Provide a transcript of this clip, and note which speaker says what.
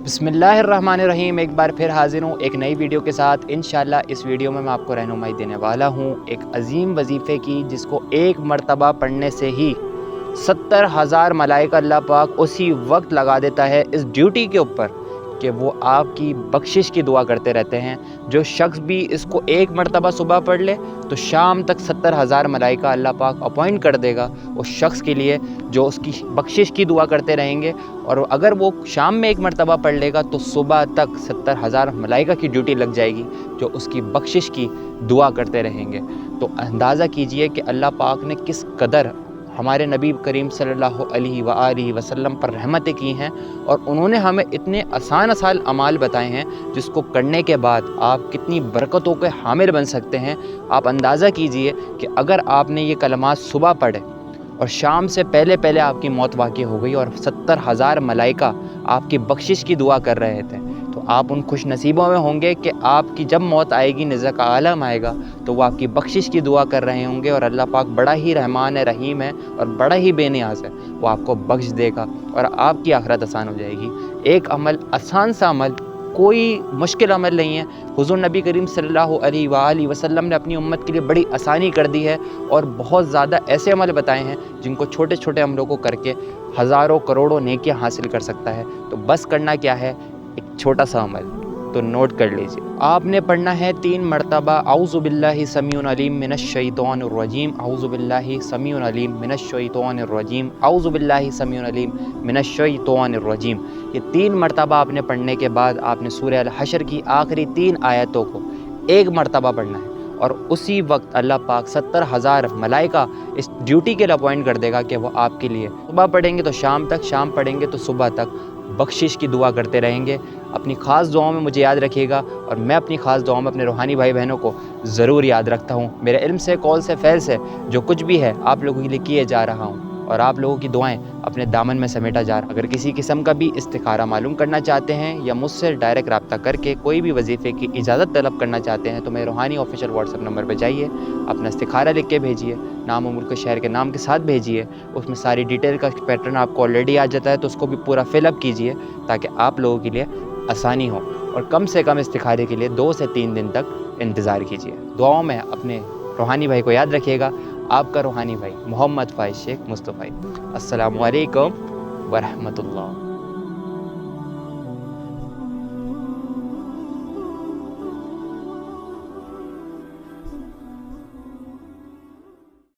Speaker 1: बिस्मिल्लाहिर्रहमानिर्रहीम। एक बार फिर हाजिर हूँ एक नई वीडियो के साथ। इंशाल्लाह इस वीडियो में मैं आपको रहनुमाई देने वाला हूँ एक अजीम वजीफ़े की, जिसको एक मरतबा पढ़ने से ही 70,000 मलाइका अल्लाह पाक उसी वक्त लगा देता है इस ड्यूटी के ऊपर कि वो आपकी बख्शिश की दुआ करते रहते हैं। जो शख्स भी इसको एक मरतबा सुबह पढ़ ले तो शाम तक 70,000 मलाइका अल्लाह पाक अपॉइंट कर देगा उस शख्स के लिए जो उसकी बख्शिश की दुआ करते रहेंगे। और अगर वो शाम में एक मरतबा पढ़ लेगा तो सुबह तक 70,000 मलाइका की ड्यूटी लग जाएगी जो उसकी बख्शिश की दुआ करते रहेंगे। तो अंदाज़ा कीजिए कि अल्लाह पाक ने किस कदर हमारे नबी करीम सल्लल्लाहु अलैहि वसल्लम पर रहमतें की हैं, और उन्होंने हमें इतने आसान अमाल बताए हैं जिसको करने के बाद आप कितनी बरकतों के हामिल बन सकते हैं। आप अंदाज़ा कीजिए कि अगर आपने ये कलमात सुबह पढ़े और शाम से पहले पहले आपकी मौत वाक़ई हो गई और 70,000 मलाइका आपकी बख्शिश की दुआ कर रहे थे, तो आप उन खुश नसीबों में होंगे कि आपकी जब मौत आएगी, निज़ा का आलम आएगा, तो वो आपकी बख्शिश की दुआ कर रहे होंगे। और अल्लाह पाक बड़ा ही रहमान है, रहीम है और बड़ा ही बेनियाज़ है, वो आपको बख्श देगा और आपकी आखिरत आसान हो जाएगी। एक अमल, आसान सा अमल, कोई मुश्किल अमल नहीं है। हुज़ूर नबी करीम सल्लल्लाहु अलैहि वसल्लम ने अपनी उम्मत के लिए बड़ी आसानी कर दी है और बहुत ज़्यादा ऐसे अमल बताए हैं जिनको छोटे छोटे अमलों को करके हज़ारों करोड़ों नेकियां हासिल कर सकता है। तो बस करना क्या है, एक छोटा सा अमल, तो नोट कर लीजिए। आपने पढ़ना है 3 मरतबा औज़ु बिल्लाहि समीउन अलीम मिनश शैतानिर रजीम, औज़ु बिल्लाहि समीउन अलीम मिनश शैतानिर रजीम, औज़ु बिल्लाहि समीउन अलीम मिनश शैतानिर रजीम। ये 3 मरतबा आपने पढ़ने के बाद आपने सूरह अल हशर की आखिरी 3 आयतों को एक मरतबा पढ़ना है और उसी वक्त अल्लाह पाक 70,000 मलाइका इस ड्यूटी के लिए अपॉइंट कर देगा कि वो आपके लिए सुबह पढ़ेंगे तो शाम तक, शाम पढ़ेंगे तो सुबह तक बख्शिश की दुआ करते रहेंगे। अपनी ख़ास दुआओं में मुझे याद रखिएगा और मैं अपनी ख़ास दुआओं में अपने रूहानी भाई बहनों को ज़रूर याद रखता हूँ। मेरे इल्म से, कौल से, फ़ैल से जो कुछ भी है आप लोगों के लिए किए जा रहा हूँ और आप लोगों की दुआएं अपने दामन में समेटा जा रहा। अगर किसी किस्म का भी इस्तिखारा मालूम करना चाहते हैं या मुझसे डायरेक्ट रब्ता करके कोई भी वजीफ़े की इजाज़त तलब करना चाहते हैं तो मेरे रूहानी ऑफिशियल व्हाट्सएप नंबर पर जाइए, अपना इस्तिखारा लिख के भेजिए, नाम और मुल्क शहर के नाम के साथ भेजिए। उसमें सारी डिटेल का पैटर्न आपको ऑलरेडी आ जाता है, तो उसको भी पूरा फिलअप कीजिए ताकि आप लोगों के लिए आसानी हो। और कम से कम इस्तिखारे के लिए 2 से 3 दिन तक इंतज़ार कीजिए। दुआओं में अपने रूहानी भाई को याद रखिएगा। आपका रूहानी भाई मोहम्मद फ़ाइज़ शेख मुस्तफ़ा। अस्सलामु अलैकुम व रहमतुल्लाह।